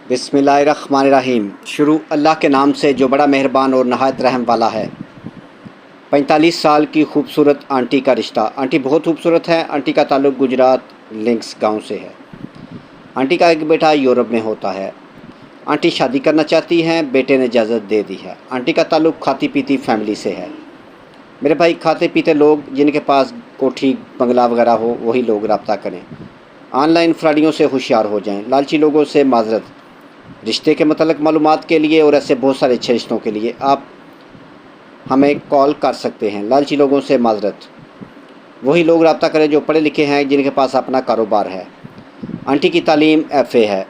बिस्मिल्लाहिर्रहमानिर्रहीम। शुरू अल्लाह के नाम से जो बड़ा मेहरबान और नहायत रहम वाला है। 45 साल की खूबसूरत आंटी का रिश्ता। आंटी बहुत खूबसूरत है। आंटी का ताल्लुक़ गुजरात लिंक्स गांव से है। आंटी का एक बेटा यूरोप में होता है। आंटी शादी करना चाहती हैं, बेटे ने इजाज़त दे दी है। आंटी का ताल्लुक़ खाती पीती फैमिली से है। मेरे भाई, खाते पीते लोग जिनके पास कोठी बंगला वगैरह हो वही लोग रब्ता करें। ऑनलाइन फ्रॉडियों से होशियार हो जाएं। लालची लोगों से माजरत। रिश्ते के मतलब मालूमात के लिए और ऐसे बहुत सारे अच्छे रिश्तों के लिए आप हमें कॉल कर सकते हैं। लालची लोगों से माजरत। वही लोग रब्ता करें जो पढ़े लिखे हैं, जिनके पास अपना कारोबार है। आंटी की तालीम FA है।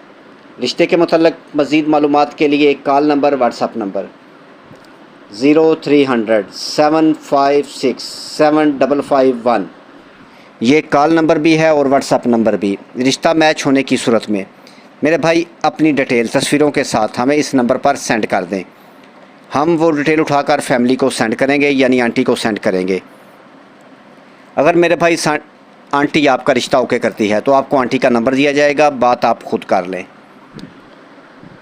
रिश्ते के मतलब मज़ीद मालूमात के लिए कॉल नंबर, व्हाट्सअप नंबर 0300 756 7551। ये कॉल नंबर भी है और व्हाट्सअप नंबर भी। रिश्ता मैच होने की सूरत में मेरे भाई अपनी डिटेल तस्वीरों के साथ हमें इस नंबर पर सेंड कर दें। हम वो डिटेल उठाकर फैमिली को सेंड करेंगे, यानी आंटी को सेंड करेंगे। अगर मेरे भाई आंटी आपका रिश्ता ओके करती है तो आपको आंटी का नंबर दिया जाएगा, बात आप खुद कर लें।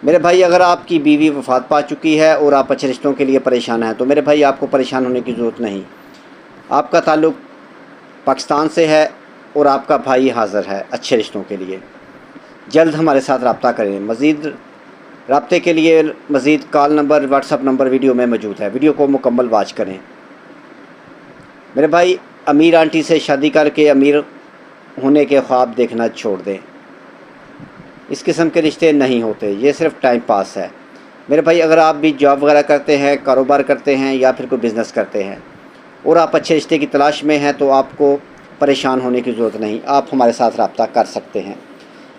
मेरे भाई, अगर आपकी बीवी वफ़ात पा चुकी है और आप अच्छे रिश्तों के लिए परेशान हैं तो मेरे भाई आपको परेशान होने की ज़रूरत नहीं। आपका ताल्लुक़ पाकिस्तान से है और आपका भाई हाज़िर है अच्छे रिश्तों के लिए। जल्द हमारे साथ रब्ता करें। मज़ीद रब्ते के लिए मज़ीद call number, WhatsApp number video में मौजूद है। वीडियो को मुकम्मल वॉच करें। मेरे भाई, अमीर आंटी से शादी करके अमीर होने के ख्वाब देखना छोड़ दें। इस किस्म के रिश्ते नहीं होते, ये सिर्फ टाइम पास है। मेरे भाई, अगर आप भी जॉब वगैरह करते हैं, कारोबार करते हैं या फिर कोई बिज़नेस करते हैं और आप अच्छे रिश्ते की तलाश में हैं तो आपको परेशान होने की ज़रूरत नहीं। आप हमारे साथ रब्ता कर सकते हैं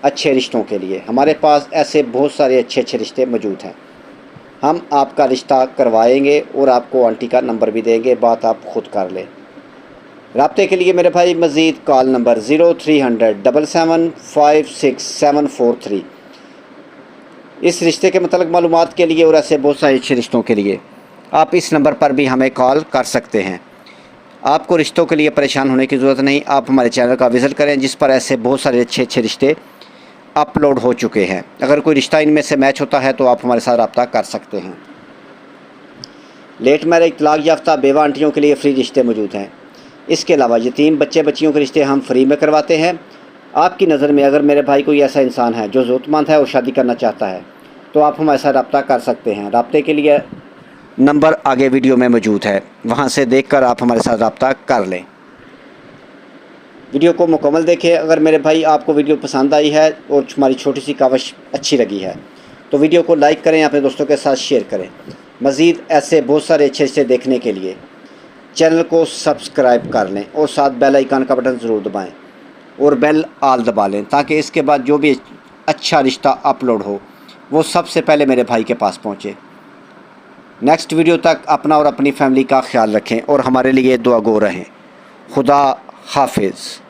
अच्छे रिश्तों के लिए। हमारे पास ऐसे बहुत सारे अच्छे रिश्ते मौजूद हैं। हम आपका रिश्ता करवाएंगे और आपको आंटी का नंबर भी देंगे, बात आप खुद कर लें। रब्ते के लिए मेरे भाई मज़ीद कॉल नंबर 0300 77 56 743। इस रिश्ते के मतलब मालूमात के लिए और ऐसे बहुत सारे अच्छे रिश्तों के लिए आप इस नंबर पर भी हमें कॉल कर सकते हैं। आपको रिश्तों के लिए परेशान होने की ज़रूरत नहीं। आप हमारे चैनल का विज़िट करें, जिस पर ऐसे बहुत सारे अच्छे रिश्ते अपलोड हो चुके हैं। अगर कोई रिश्ता इनमें से मैच होता है तो आप हमारे साथ रब्ता कर सकते हैं। लेट मैरिज, तलाक याफ्ता, बेवा आंटियों के लिए फ्री रिश्ते मौजूद हैं। इसके अलावा यतीम बच्चे बच्चियों के रिश्ते हम फ्री में करवाते हैं। आपकी नज़र में अगर मेरे भाई कोई ऐसा इंसान है जो ज़रूरतमंद है और शादी करना चाहता है तो आप हमारे साथ रब्ता कर सकते हैं। रब्ते के लिए नंबर आगे वीडियो में मौजूद है, वहाँ से देखकर आप हमारे साथ रब्ता कर लें। वीडियो को मुकम्मल देखें। अगर मेरे भाई आपको वीडियो पसंद आई है और हमारी छोटी सी काविश अच्छी लगी है तो वीडियो को लाइक करें, अपने दोस्तों के साथ शेयर करें। मज़ीद ऐसे बहुत सारे अच्छे रिश्ते देखने के लिए चैनल को सब्सक्राइब कर लें और साथ बेल आइकन का बटन ज़रूर दबाएं और बेल आल दबा लें, ताकि इसके बाद जो भी अच्छा रिश्ता अपलोड हो वो सबसे पहले मेरे भाई के पास पहुँचे। नेक्स्ट वीडियो तक अपना और अपनी फैमिली का ख्याल रखें और हमारे लिए दुआ गो रहें। खुदा हाफिज़।